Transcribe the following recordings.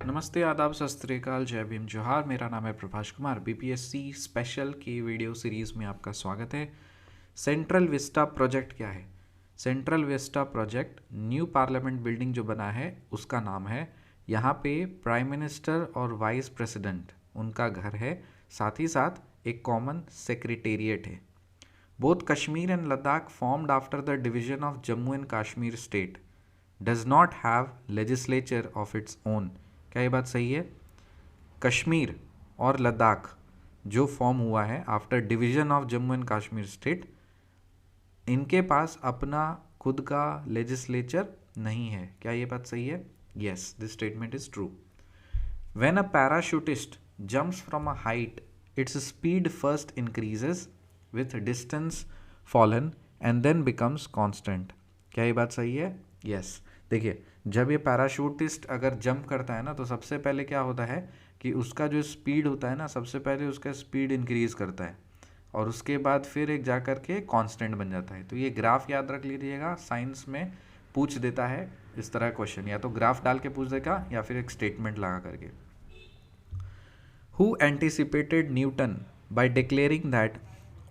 नमस्ते, आदाब, सत श्री अकाल, जय भीम, जोहार। मेरा नाम है प्रभाष कुमार। बीपीएससी स्पेशल की वीडियो सीरीज़ में आपका स्वागत है। सेंट्रल विस्टा प्रोजेक्ट क्या है? Central Vista project new parliament building जो बना है उसका नाम है। यहाँ पे प्राइम मिनिस्टर और वाइस प्रेसिडेंट उनका घर है, साथ ही साथ एक कॉमन सेक्रेटेरिएट है। Both Kashmir and Ladakh formed after the division of Jammu and Kashmir state does not have legislature of its own. क्या ये बात सही है? कश्मीर और लद्दाख जो फॉर्म हुआ है after division of Jammu and Kashmir state, इनके पास अपना खुद का लेजिस्लेचर नहीं है। क्या ये बात सही है? Yes, this statement is true. When a parachutist jumps from a height, its speed first increases with distance fallen and then becomes constant. क्या ये बात सही है? यस। देखिए, जब ये पैराशूटिस्ट अगर जंप करता है ना, तो सबसे पहले क्या होता है कि उसका जो स्पीड होता है ना, सबसे पहले उसका स्पीड इंक्रीज करता है और उसके बाद फिर एक जा कर के कांस्टेंट बन जाता है। तो ये ग्राफ याद रख लीजिएगा, साइंस में पूछ देता है इस तरह क्वेश्चन, या तो ग्राफ डाल के पूछ देगा या फिर एक स्टेटमेंट लगा करके। Who anticipated Newton by declaring that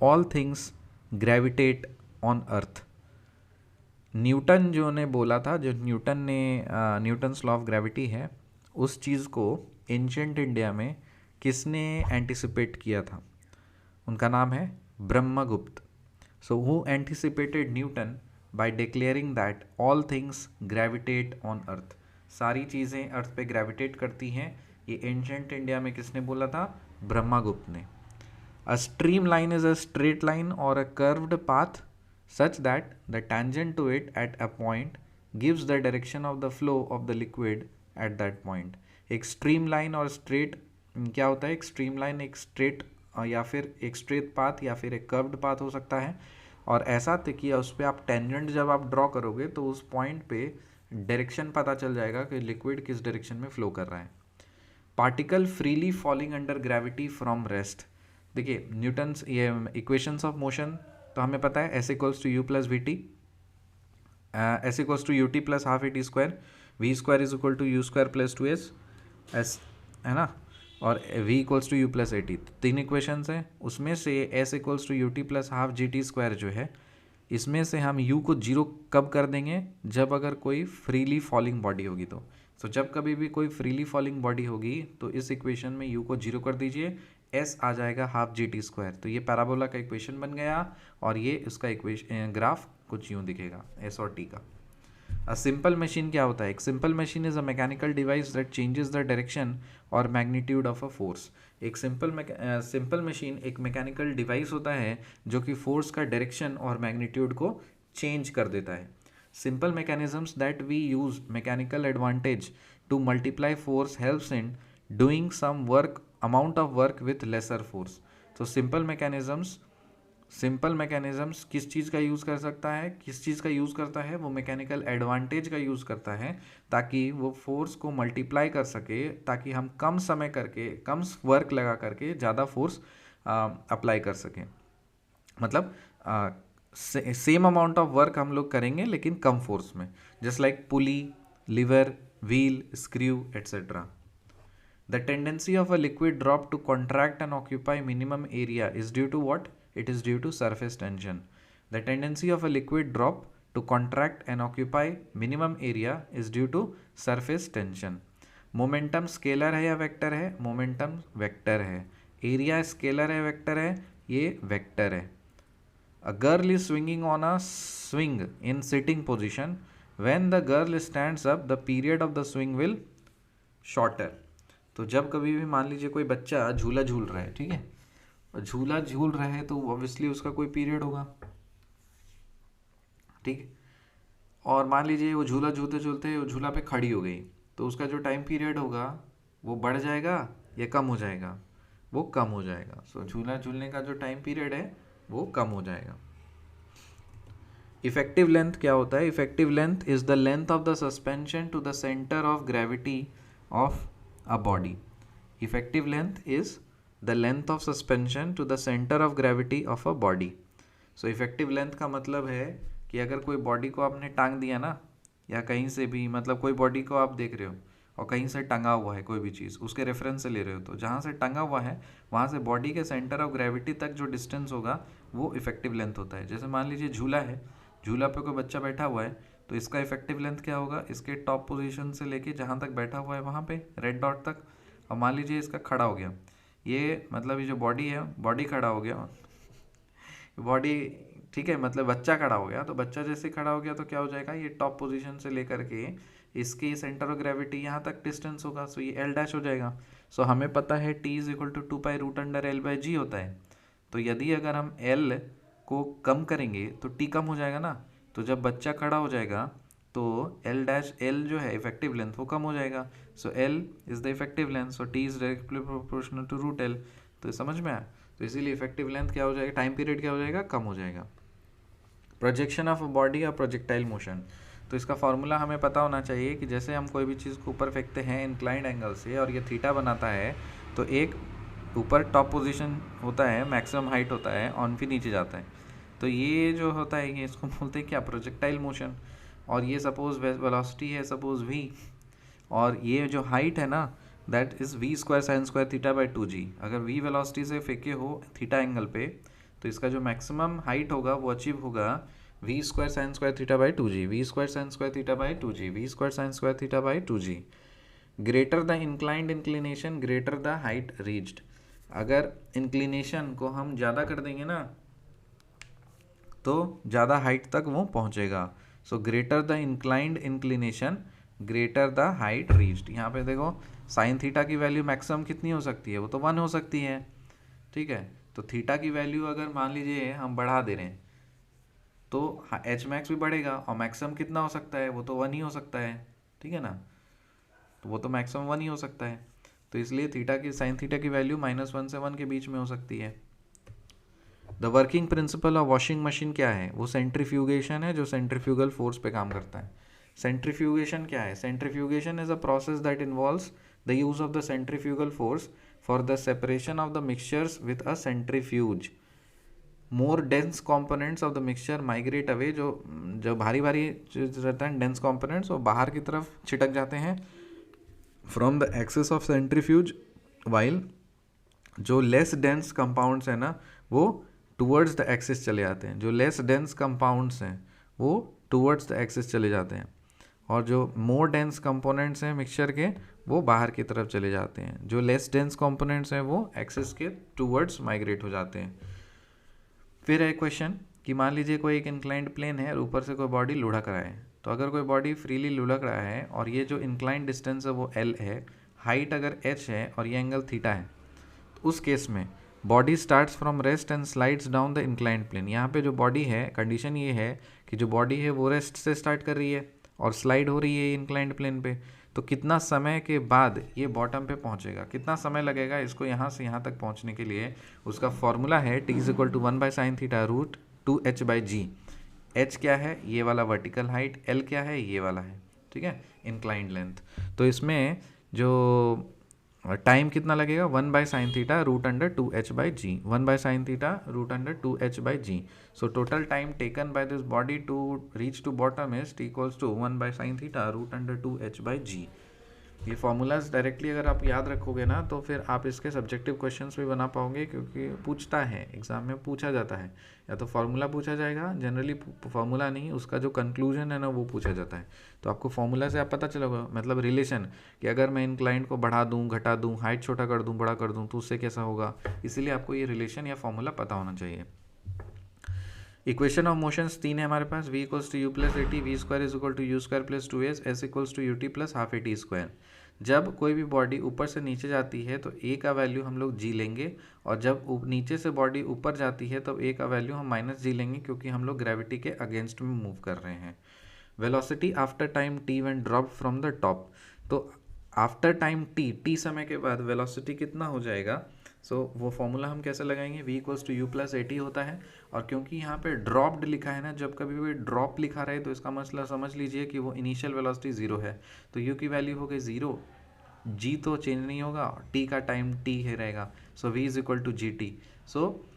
all things gravitate on earth? Newton जो ने बोला था, जो न्यूटन ने न्यूटन्स लॉ ऑफ ग्रेविटी है, उस चीज़ को एंशिएंट इंडिया में किसने एंटिसिपेट किया था? उनका नाम है Brahmagupta. So who anticipated Newton by declaring that all things gravitate on earth? सारी चीज़ें अर्थ पे ग्रेविटेट करती हैं, ये एंशिएंट इंडिया में किसने बोला था? ब्रह्मगुप्त ने। A stream line is a straight line और a curved path such that the tangent to it at a point gives the direction of the flow of the liquid at that point. एक stream line और straight क्या होता है? एक stream line एक straight या फिर एक स्ट्रेट पाथ या फिर एक कर्व्ड पाथ हो सकता है, और ऐसा कि उस पर आप टेंजेंट जब आप ड्रॉ करोगे तो उस पॉइंट पे डायरेक्शन पता चल जाएगा कि लिक्विड किस डायरेक्शन में फ्लो कर रहा है। Particle freely falling under gravity from rest. देखिए, न्यूटन्स ये इक्वेशंस ऑफ मोशन तो हमें पता है, s equals to u plus v t, s equals to u t plus half a t square, v square is equal to u square plus two s है ना, और v equals to u plus a t. तीन equations हैं, उसमें से s equals to u t plus half G T square जो है, इसमें से हम u को जीरो कब कर देंगे? जब अगर कोई फ्रीली फॉलिंग बॉडी होगी तो। जब कभी भी कोई फ्रीली फॉलिंग बॉडी होगी तो इस इक्वेशन में u को जीरो कर दीजिए, s आ जाएगा हाफ जी टी स्क्वायर। तो ये पैराबोला का इक्वेशन बन गया और ये उसका इक्वेशन ग्राफ कुछ यूँ दिखेगा, s और t का। अ सिंपल मशीन क्या होता है? एक simple machine is a mechanical device that changes the direction और मैग्नीट्यूड ऑफ अ फोर्स। एक सिंपल मशीन एक मैकेनिकल डिवाइस होता है जो कि फोर्स का डायरेक्शन और मैग्नीट्यूड को चेंज कर देता है। Simple mechanisms that we use mechanical advantage to multiply force helps in doing some work amount of work with lesser force. तो सिंपल मैकेनिज्म्स किस चीज़ का यूज़ कर सकता है, किस चीज़ का यूज़ करता है? वो मैकेनिकल एडवांटेज का यूज़ करता है ताकि वो फोर्स को मल्टीप्लाई कर सके, ताकि हम कम समय करके कम वर्क लगा करके ज़्यादा फोर्स अप्लाई कर सकें। मतलब सेम अमाउंट ऑफ वर्क हम लोग करेंगे लेकिन कम फोर्स में, just like pulley, lever, wheel, screw etcetera. The tendency of a liquid drop to contract and occupy minimum area is due to what? It is due to surface tension. The tendency of a liquid drop to contract and occupy minimum area is due to surface tension. Momentum scalar है या vector है? Momentum vector है। Area scalar है vector है? ये vector है। A girl is swinging on a swing in sitting position. When the girl stands up, the period of the swing will shorter. तो जब कभी भी मान लीजिए कोई बच्चा झूला झूल रहा है, ठीक है, और झूला झूल रहा है तो ऑब्वियसली उसका कोई पीरियड होगा, ठीक है, और मान लीजिए वो झूला झूलते झूलते वो झूला पे खड़ी हो गई, तो उसका जो टाइम पीरियड होगा वो बढ़ जाएगा या कम हो जाएगा? वो कम हो जाएगा। सो झूला झूलने का जो टाइम पीरियड है वो कम हो जाएगा। इफेक्टिव लेंथ क्या होता है? Effective length is the length of the suspension to the centre of gravity of a body. Effective length is the length of suspension to the center of gravity of a body. So effective length का मतलब है कि अगर कोई body को आपने टांग दिया ना, या कहीं से भी, मतलब कोई बॉडी को आप देख रहे हो और कहीं से टंगा हुआ है कोई भी चीज़, उसके रेफरेंस से ले रहे हो, तो जहाँ से टंगा हुआ है वहाँ से बॉडी के सेंटर ऑफ ग्रेविटी तक जो डिस्टेंस होगा वो इफेक्टिव लेंथ होता है। जैसे मान लीजिए झूला है, झूला पे कोई बच्चा बैठा हुआ है, तो इसका इफेक्टिव लेंथ क्या होगा, इसके टॉप पोजीशन से लेके जहाँ तक बैठा हुआ है वहाँ पे रेड डॉट तक। और मान लीजिए इसका खड़ा हो गया, ये मतलब ये जो बॉडी है, बॉडी खड़ा हो गया, बॉडी ठीक है, मतलब बच्चा खड़ा हो गया, तो बच्चा जैसे खड़ा हो गया तो क्या हो जाएगा, ये टॉप पोजीशन से लेकर के इसके सेंटर ऑफ ग्रेविटी यहाँ तक डिस्टेंस होगा, सो ये एल डैश हो जाएगा। सो हमें पता है T is equal to 2 pi root under L by G होता है। तो यदि अगर हम एल को कम करेंगे तो टी कम हो जाएगा ना, तो जब बच्चा खड़ा हो जाएगा तो एल डैश, एल जो है इफेक्टिव लेंथ वो कम हो जाएगा। So L is the effective length, so T is directly proportional to root L. तो समझ में आया, तो इसीलिए इफेक्टिव लेंथ क्या हो जाएगा, टाइम पीरियड क्या हो जाएगा, कम हो जाएगा। प्रोजेक्शन ऑफ बॉडी और प्रोजेक्टाइल मोशन, तो इसका फॉर्मूला हमें पता होना चाहिए कि जैसे हम कोई भी चीज़ को ऊपर फेंकते हैं इंक्लाइंड एंगल से और ये थीटा बनाता है, तो एक ऊपर टॉप पोजीशन होता है, मैक्सिमम हाइट होता है, ऑन फिर नीचे जाता है, तो ये जो होता है ये इसको बोलते हैं क्या, प्रोजेक्टाइल मोशन। और ये सपोज वेलोसिटी है सपोज v, और ये जो हाइट है ना that is v square sine square theta by 2g। अगर v वेलोसिटी से फेंके हो थीटा एंगल पे, तो इसका जो मैक्सिमम हाइट होगा वो अचीव होगा v square sine square theta by 2g, v square sine square theta by 2g, v square sine square theta by 2g। Greater the inclined inclination greater the height reached, अगर inclination को हम ज़्यादा कर देंगे ना तो ज़्यादा हाइट तक वो पहुँचेगा। So greater the inclined inclination greater the height reached. यहाँ पे देखो साइन थीटा की वैल्यू मैक्सिमम कितनी हो सकती है, वो तो 1 हो सकती है, ठीक है। तो थीटा की वैल्यू अगर मान लीजिए हम बढ़ा दे रहे हैं तो एच मैक्स भी बढ़ेगा, और मैक्सिमम कितना हो सकता है, वो तो 1 ही हो सकता है, ठीक है ना, तो वो तो मैक्सिमम 1 ही हो सकता है। तो इसलिए थीटा की, साइन थीटा की वैल्यू -1 से 1 के बीच में हो सकती है। The working principle of washing machine क्या है, वो सेंट्रीफ्यूगेशन है, जो सेंट्रीफ्यूगल फोर्स पे काम करता है। सेंट्रीफ्यूगेशन क्या है, centrifugation is a process that involves the use of the centrifugal force for the separation of the mixtures with a centrifuge. More dense components of the mixture migrate away, जो भारी भारी रहता है डेंस कॉम्पोनेंट्स वो बाहर की तरफ छिटक जाते हैं from the axis of centrifuge, while जो लेस डेंस कंपाउंड्स हैं ना वो टूवर्ड्स द एक्सिस चले जाते हैं, जो लेस डेंस कंपाउंड्स हैं वो टूवर्ड्स द एक्सिस चले जाते हैं, और जो मोर डेंस कंपोनेंट्स हैं मिक्सचर के वो बाहर की तरफ चले जाते हैं, जो लेस डेंस कंपोनेंट्स हैं वो एक्सिस के टूवर्ड्स माइग्रेट हो जाते हैं। फिर है क्वेश्चन कि मान लीजिए कोई एक इंक्लाइंड प्लेन है और ऊपर से कोई बॉडी लुढ़क रहा है, तो अगर कोई बॉडी फ्रीली लुढ़क रहा है और ये जो इंक्लाइंड डिस्टेंस है वो l है, हाइट अगर h है और ये एंगल थीटा है, तो उस केस में body starts from rest and slides down the inclined plane. यहाँ पे जो बॉडी है, कंडीशन ये है कि जो बॉडी है वो रेस्ट से स्टार्ट कर रही है और स्लाइड हो रही है इंक्लाइंड प्लेन पे, तो कितना समय के बाद ये बॉटम पे पहुँचेगा, कितना समय लगेगा इसको यहाँ से यहाँ तक पहुँचने के लिए, उसका फॉर्मूला है t is equal to 1/sin theta root 2h/g। h क्या है, ये वाला वर्टिकल हाइट, l क्या है, ये वाला है, ठीक है, इंक्लाइंड लेंथ। तो इसमें जो टाइम कितना लगेगा, 1/sin theta root under 2h/g, 1/sin theta root under 2h/g। So total time taken by this body to reach to bottom is t equals to 1/sin theta root under 2h/g। ये formulas directly अगर आप याद रखोगे ना तो फिर आप इसके सब्जेक्टिव क्वेश्चंस भी बना पाओगे, क्योंकि पूछता है एग्जाम में, पूछा जाता है, या तो फार्मूला पूछा जाएगा, जनरली फार्मूला नहीं, उसका जो कंक्लूजन है ना वो पूछा जाता है। तो आपको फार्मूला से आप पता चलेगा, मतलब रिलेशन, कि अगर मैं इंक्लाइंड को बढ़ा दूँ, घटा दूँ, हाइट छोटा कर दूँ, बड़ा कर दूँ, तो उससे कैसा होगा, इसीलिए आपको ये रिलेशन या फॉर्मूला पता होना चाहिए। इक्वेशन ऑफ मोशंस 3 है हमारे पास, v equals to u plus a t, v square is equal to u square plus 2s, s equals to u t plus half a t square. जब कोई भी बॉडी ऊपर से नीचे जाती है तो a का वैल्यू हम लोग g लेंगे, और जब नीचे से बॉडी ऊपर जाती है तब a का वैल्यू हम -g लेंगे, क्योंकि हम लोग ग्रेविटी के अगेंस्ट में मूव कर रहे हैं। Velocity after time t when drop from the top, तो आफ्टर टाइम t समय के बाद वेलोसिटी कितना हो जाएगा, सो वो फॉर्मूला हम कैसे लगाएंगे, v equals to u plus a t होता है, और क्योंकि यहाँ पे ड्रॉप्ड लिखा है ना, जब कभी भी ड्रॉप लिखा रहे तो इसका मसला समझ लीजिए कि वो इनिशियल वेलोसिटी 0 है, तो u की वैल्यू हो गई 0, g तो चेंज नहीं होगा, t का टाइम t है रहेगा, so v is equal to g t. So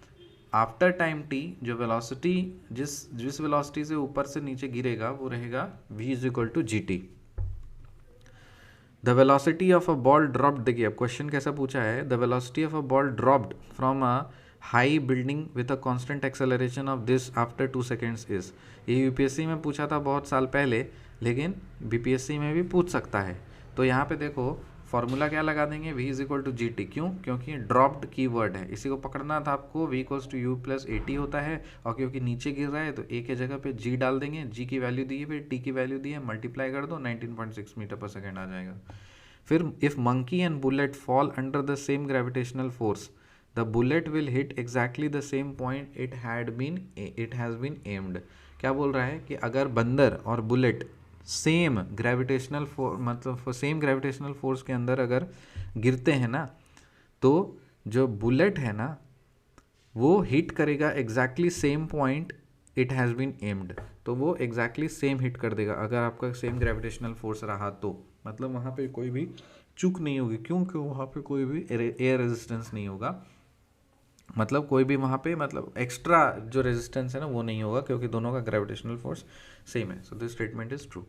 after time t जो वेलोसिटी जिस वेलोसिटी से ऊपर से नीचे गिरेगा वो रहेगा v is equal to g t. The velocity of a ball dropped, देखिए अब क्वेश्चन कैसा पूछा है, the velocity of a ball dropped from a high building with a constant acceleration of this after 2 seconds is. ये UPSC में पूछा था बहुत साल पहले, लेकिन बीपीएससी में भी पूछ सकता है। तो यहाँ पे देखो फॉर्मूला क्या लगा देंगे, v is equal to g t, क्यों, क्योंकि ड्रॉप्ड की वर्ड है, इसी को पकड़ना था आपको, v equals to u plus a t होता है, और क्योंकि नीचे गिर रहा है तो a के जगह पे g डाल देंगे, g की वैल्यू दी है, फिर t की वैल्यू दी है, मल्टीप्लाई कर दो 19.6 मीटर पर सेकेंड आ जाएगा। फिर if monkey and bullet fall under the same gravitational force, the bullet will hit exactly the same point it has been aimed. क्या बोल रहा है कि अगर बंदर और बुलेट सेम ग्रेविटेशनल मतलब सेम ग्रेविटेशनल फोर्स के अंदर अगर गिरते हैं ना, तो जो बुलेट है ना वो हिट करेगा exactly same point it has been aimed, तो वो एग्जैक्टली सेम हिट कर देगा अगर आपका सेम ग्रेविटेशनल फोर्स रहा तो, मतलब वहाँ पे कोई भी चूक नहीं होगी, क्योंकि वहाँ पे कोई भी एयर रेजिस्टेंस नहीं होगा, मतलब कोई भी वहाँ पे मतलब एक्स्ट्रा जो रेजिस्टेंस है ना वो नहीं होगा, क्योंकि दोनों का ग्रेविटेशनल फोर्स सेम है। So this statement is true.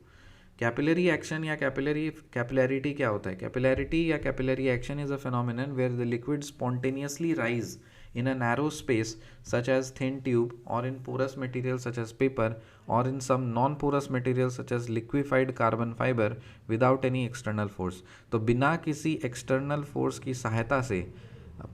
Capillary action या कैपिलैरिटी क्या होता है? कैपिलैरिटी या capillary action is a phenomenon where the liquid spontaneously rise in a narrow space such as thin tube, or in porous material such as paper, or in some non-porous material such as liquefied carbon fiber without any external force। तो बिना किसी external force की सहायता से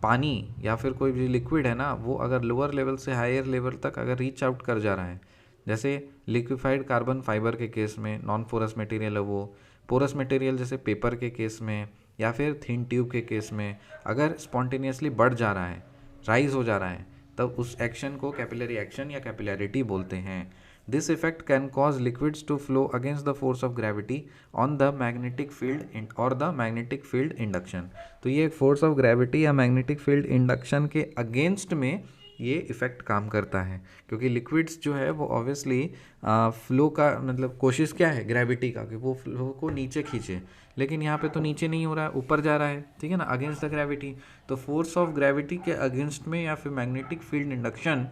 पानी या फिर कोई भी लिक्विड है ना, वो अगर लोअर लेवल से हायर लेवल तक अगर रीच आउट कर जा रहा है, जैसे लिक्विफाइड कार्बन फाइबर के केस में नॉन पोरस मटेरियल है वो, पोरस मटेरियल जैसे पेपर के केस में, या फिर थिन ट्यूब के केस में अगर स्पॉन्टेनियसली बढ़ जा रहा है, राइज हो जा रहा है, तब उस एक्शन को कैपिलरी एक्शन या कैपिलैरिटी बोलते हैं। This effect can cause liquids to flow against the force of gravity on the magnetic field और द मैग्नेटिक फील्ड इंडक्शन। तो ये फोर्स ऑफ ग्रेविटी या मैग्नेटिक फील्ड इंडक्शन के अगेंस्ट में ये इफ़ेक्ट काम करता है, क्योंकि लिक्विड्स जो है वो ऑब्वियसली फ्लो का मतलब कोशिश क्या है ग्रेविटी का, कि वो फ्लो को नीचे खींचे, लेकिन यहाँ पे तो नीचे नहीं हो रहा है, ऊपर जा रहा है, ठीक है ना, अगेंस्ट द ग्रेविटी। तो फोर्स ऑफ ग्रेविटी के अगेंस्ट में या फिर मैग्नेटिक फील्ड इंडक्शन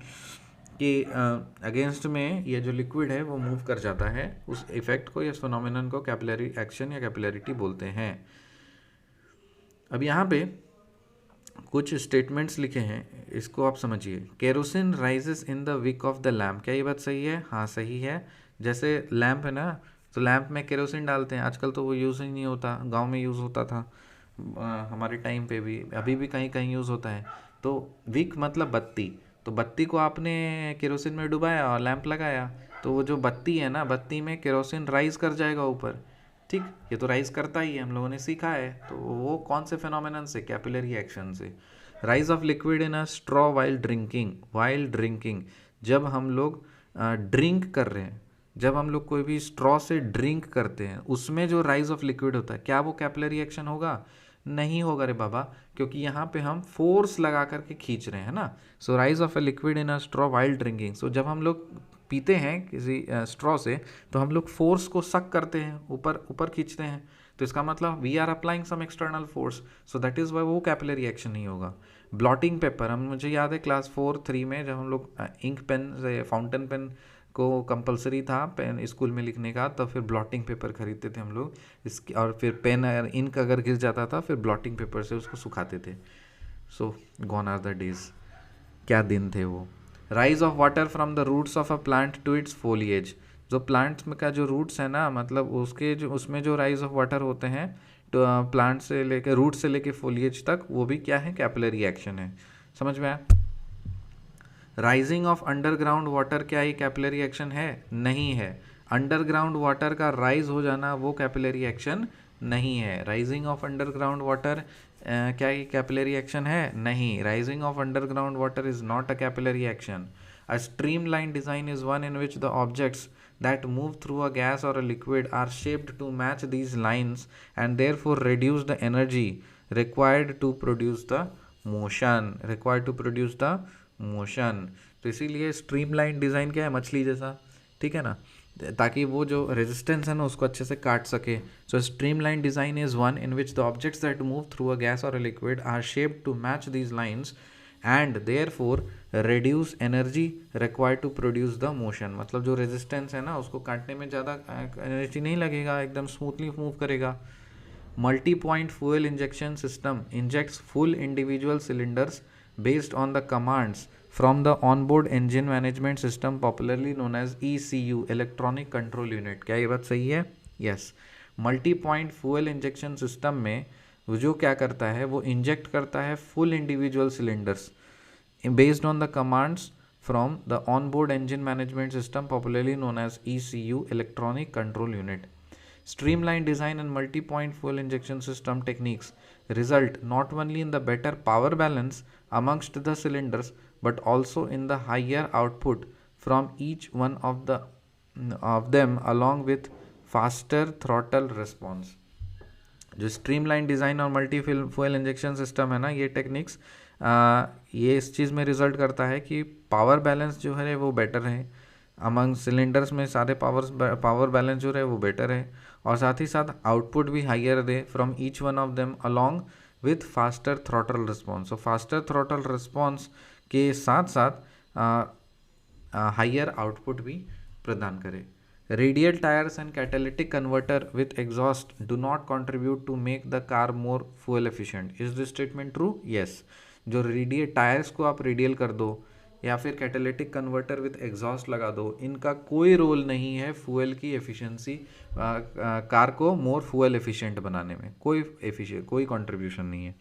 के अगेंस्ट में ये जो लिक्विड है वो मूव कर जाता है, उस इफेक्ट को या फिनोमेनन को कैपिलरी एक्शन या कैपिलैरिटी बोलते हैं। अब यहाँ पे कुछ स्टेटमेंट्स लिखे हैं, इसको आप समझिए। Kerosene rises in the wick of the lamp, क्या ये बात सही है? हाँ सही है। जैसे लैम्प है ना, तो लैम्प में केरोसिन डालते हैं, आजकल तो वो यूज़ ही नहीं होता, गांव में यूज़ होता था, हमारे टाइम पे भी, अभी भी कहीं कहीं यूज़ होता है। तो विक मतलब बत्ती, तो बत्ती को आपने केरोसिन में डुबाया और लैंप लगाया, तो वो जो बत्ती है ना, बत्ती में केरोसिन राइज कर जाएगा ऊपर, ठीक, ये तो राइज करता ही है, हम लोगों ने सीखा है। तो वो कौन से फिनोमेनन से? कैपिलरी एक्शन से। Rise of liquid in a straw while drinking, जब हम लोग ड्रिंक कर रहे हैं, जब हम लोग कोई भी स्ट्रॉ से ड्रिंक करते हैं, उसमें जो राइज ऑफ लिक्विड होता है, क्या वो कैपिलरी एक्शन होगा? नहीं होगा रे बाबा, क्योंकि यहाँ पे हम फोर्स लगा करके खींच रहे हैं ना। So rise of a liquid in a straw while drinking, so जब हम लोग पीते हैं किसी स्ट्रॉ से, तो हम लोग फोर्स को सक करते हैं, ऊपर ऊपर खींचते हैं, तो इसका मतलब we are applying some external force, so that is why वो कैपिलरी एक्शन नहीं होगा। ब्लॉटिंग पेपर, हम मुझे याद है क्लास 4-3 में जब हम लोग इंक पेन से फाउंटेन पेन को कंपलसरी था पेन स्कूल में लिखने का, तो फिर ब्लॉटिंग पेपर खरीदते थे हम लोग इसकी, और फिर पेन इंक अगर गिर जाता था फिर ब्लॉटिंग पेपर से उसको सुखाते थे। So gone are the days, क्या दिन थे वो। Rise of water from the roots of a plant to its foliage, जो प्लांट्स में का जो रूट्स है ना, मतलब उसके जो उसमें जो राइज ऑफ वाटर होते हैं, तो प्लांट से लेकर रूट से लेकर फोलिएज तक, वो भी क्या है? कैपिलरी एक्शन है। समझ में आया? राइजिंग ऑफ अंडरग्राउंड वाटर, क्या ये कैपिलरी एक्शन है? नहीं है। अंडरग्राउंड वाटर का राइज हो जाना वो कैपिलरी एक्शन नहीं है। राइजिंग ऑफ अंडरग्राउंड वाटर क्या ये कैपिलरी एक्शन है? नहीं। Rising of underground water is not a capillary action. A streamlined design is one in which the objects that move through a gas or a liquid are shaped to match these lines and therefore reduce the energy required to produce the motion। तो इसीलिए streamline design क्या है? मछली जैसा, ठीक है ना, ताकि वो जो रेजिस्टेंस है ना उसको अच्छे से काट सके। So streamline design is one in which the objects that move through a gas और a liquid are shaped to match these lines and therefore reduce energy required to produce the motion. मतलब जो resistance है ना उसको काटने में ज़्यादा energy नहीं लगेगा, एकदम स्मूथली मूव करेगा। Multi-point fuel injection system injects full individual cylinders based on the commands from the onboard engine management system, popularly known as ECU, electronic control unit. क्या ये बात सही है? Yes. Multi point fuel injection system में वो जो क्या करता है, वो इंजेक्ट करता है full individual cylinders based on the commands from the onboard engine management system, popularly known as ECU, electronic control unit. Streamlined design and multi-point fuel injection system techniques result not only in the better power balance amongst the cylinders but also in the higher output from each one of them, along with faster throttle response. जो streamline design और multi fuel injection system है ना, ये techniques ये इस चीज़ में result करता है कि पावर बैलेंस जो है वो बेटर है अमंग सिलेंडर्स में, सारे पावर बैलेंस जो है वो बेटर है, और साथ ही साथ आउटपुट भी higher they from each one of them along with faster throttle response. So faster throttle response के साथ साथ हाइयर आउटपुट भी प्रदान करे. Radial tires and catalytic converter with exhaust do not contribute to make the car more fuel efficient. Is this statement true? Yes. जो radial tyres को आप radial कर दो या फिर कैटालिटिक कन्वर्टर विथ एग्जॉस्ट लगा दो, इनका कोई रोल नहीं है फ्यूल की एफिशिएंसी, कार को मोर फ्यूल एफिशिएंट बनाने में कोई कंट्रीब्यूशन नहीं है.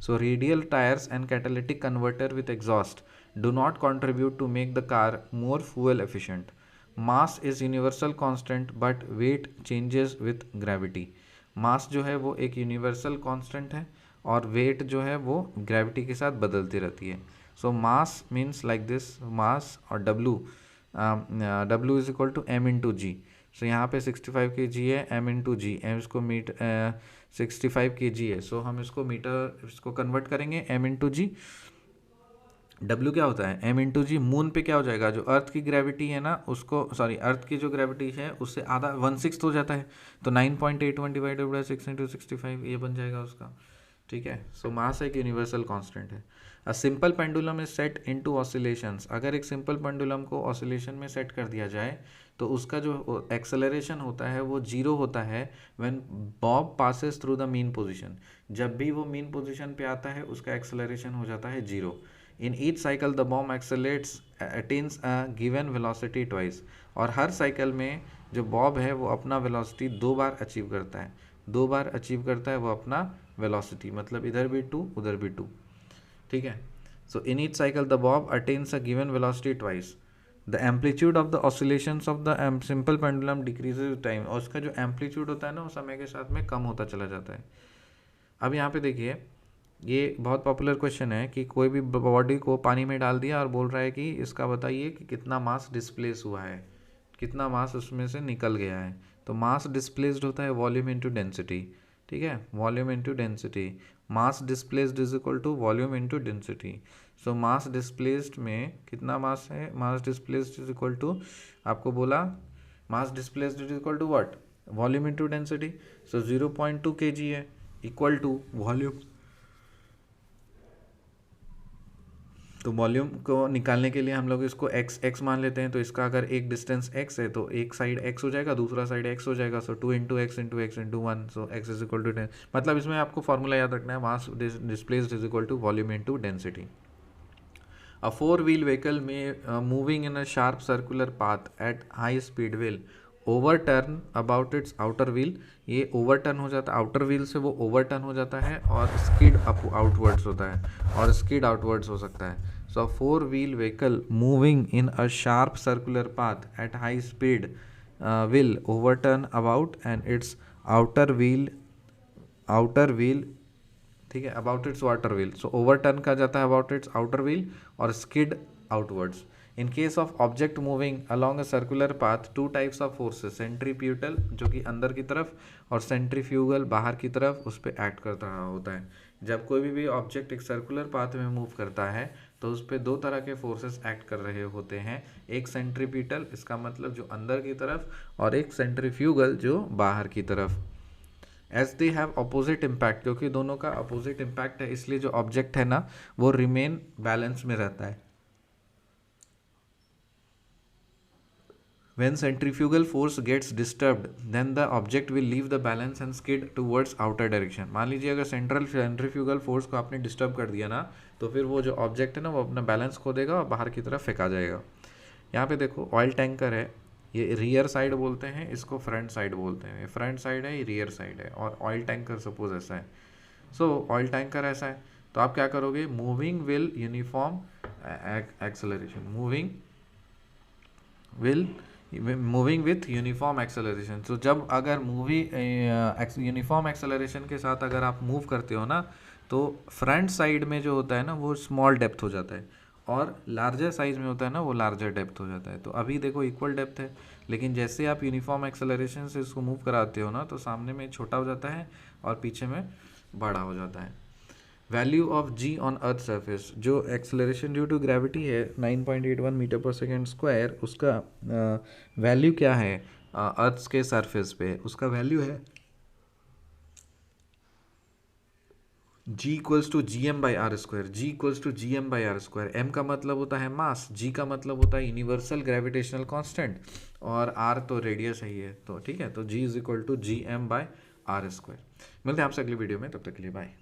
So radial tyres and catalytic converter with exhaust do not contribute to make the car more fuel efficient. Mass is universal constant but weight changes with gravity. Mass जो है वो एक universal constant है और wait जो है वो gravity के साथ बदलती रहती है. So mass means like this, mass और W is equal to M into G. So यहाँ पे 65 kg है, एम इंटू जी, एम इसको 65 kg है. सो हम इसको मीटर, इसको कन्वर्ट करेंगे एम इंटू जी. W क्या होता है? m इंटू जी. मून पे क्या हो जाएगा? जो अर्थ की ग्रेविटी है ना उसको, सॉरी अर्थ की जो ग्रेविटी है उससे आधा 1/6 हो जाता है, तो 9.81 डिवाइडेड बाई 6 इंटू 65 ये बन जाएगा उसका. ठीक है. सो मास एक यूनिवर्सल कांस्टेंट है. A simple pendulum is set into oscillations. अगर एक सिंपल पेंडुलम को ऑसिलेशन में सेट कर दिया जाए तो उसका जो एक्सेलरेशन होता है वो 0 होता है when Bob passes through the mean position. जब भी वो मीन पोजीशन पे आता है उसका एक्सेलरेशन हो जाता है 0. In each cycle the bomb attains a given velocity twice. और हर साइकिल में जो बॉब है वो अपना वेलोसिटी 2 बार अचीव करता है. 2 बार अचीव करता है वो अपना वेलोसिटी, मतलब इधर भी 2 उधर भी 2. ठीक है. So in each cycle the bob attains a given velocity twice. The amplitude of the oscillations of the simple pendulum decreases with time. और उसका जो एम्पलीट्यूड होता है ना वो समय के साथ में कम होता चला जाता है. अब यहाँ पे देखिए, ये बहुत पॉपुलर क्वेश्चन है कि कोई भी बॉडी को पानी में डाल दिया और बोल रहा है कि इसका बताइए कि कितना मास डिस्प्लेस हुआ है, कितना मास उसमें से निकल गया है. तो मास डिस्प्लेस्ड होता है वॉल्यूम इनटू डेंसिटी. ठीक है, volume into density. Mass displaced is equal to volume into density. So mass displaced में कितना मास है? Mass displaced is equal to, आपको बोला mass displaced is equal to what? Volume into density. So 0.2 kg है equal to volume. तो volume को निकालने के लिए हम लोग इसको x मान लेते हैं. तो इसका अगर एक डिस्टेंस x है तो एक साइड x हो जाएगा, दूसरा साइड x हो जाएगा. So 2 into x into x into 1. So x is equal to 10. मतलब इसमें आपको फॉर्मूला याद रखना है, mass displaced is equal to volume into density. A 4-wheel vehicle में moving in a sharp circular path at high speed will overturn about its outer wheel. ये overturn हो जाता है, आउटर व्हील से वो ओवरटर्न हो जाता है और स्किड आउटवर्ड्स होता है और स्किड आउटवर्ड्स हो सकता है. So a 4-wheel vehicle moving in a sharp circular path at high speed will overturn about and its outer wheel, ठीक है, about its outer wheel. So overturn का जाता है about its outer wheel और skid outwards. In case of object moving along a circular path, 2 types of forces, centripetal जो कि अंदर की तरफ और centrifugal बाहर की तरफ उस पर एक्ट करता होता है. जब कोई भी ऑब्जेक्ट एक सर्कुलर पाथ में मूव करता है तो उस पर 2 तरह के फोर्सेस एक्ट कर रहे होते हैं. एक सेंट्रीपिटल, इसका मतलब जो अंदर की तरफ, और एक सेंट्रीफ्यूगल जो बाहर की तरफ. As they have opposite impact, क्योंकि दोनों का अपोजिट इम्पैक्ट है इसलिए जो ऑब्जेक्ट है ना वो रिमेन बैलेंस में रहता है. When centrifugal force gets disturbed, then the object will leave the balance and skid towards outer direction. मान लीजिए अगर सेंट्रल सेंट्रीफ्यूगल फोर्स को आपने डिस्टर्ब कर दिया ना, तो फिर वो जो ऑब्जेक्ट है ना वो अपना बैलेंस खो देगा और बाहर की तरफ फेंका जाएगा. यहाँ पे देखो ऑयल टैंकर है, ये रियर साइड बोलते हैं, इसको फ्रंट साइड बोलते हैं. ये फ्रंट साइड है, ये रियर साइड है. और ऑयल टैंकर सपोज ऐसा है. सो ऑयल टैंकर ऐसा है, तो आप क्या करोगे, moving will uniform acceleration, moving with uniform acceleration. तो जब अगर यूनिफॉर्म एक्सेलरेशन के साथ अगर आप मूव करते हो ना, तो फ्रंट साइड में जो होता है ना वो स्मॉल डेप्थ हो जाता है, और लार्जर साइज में होता है ना वो लार्जर डेप्थ हो जाता है. तो अभी देखो इक्वल डेप्थ है, लेकिन जैसे आप यूनिफॉर्म एक्सेलरेशन से इसको मूव कराते हो ना, तो सामने में छोटा हो जाता है और पीछे में बड़ा हो जाता है. Value of g on earth surface, जो एक्सेलरेशन ड्यू टू ग्रेविटी है 9.81 मीटर पर सेकेंड स्क्वायर, उसका वैल्यू क्या है अर्थ के सरफेस पे, उसका वैल्यू है g equals to G M by R square. G equals to G M by R square. M का मतलब होता है मास, जी का मतलब होता है यूनिवर्सल ग्रेविटेशनल कांस्टेंट, और आर तो रेडियस ही है. तो ठीक है, तो G is equal to G M by R square. मिलते हैं आपसे अगली वीडियो में, तब तक के लिए बाय.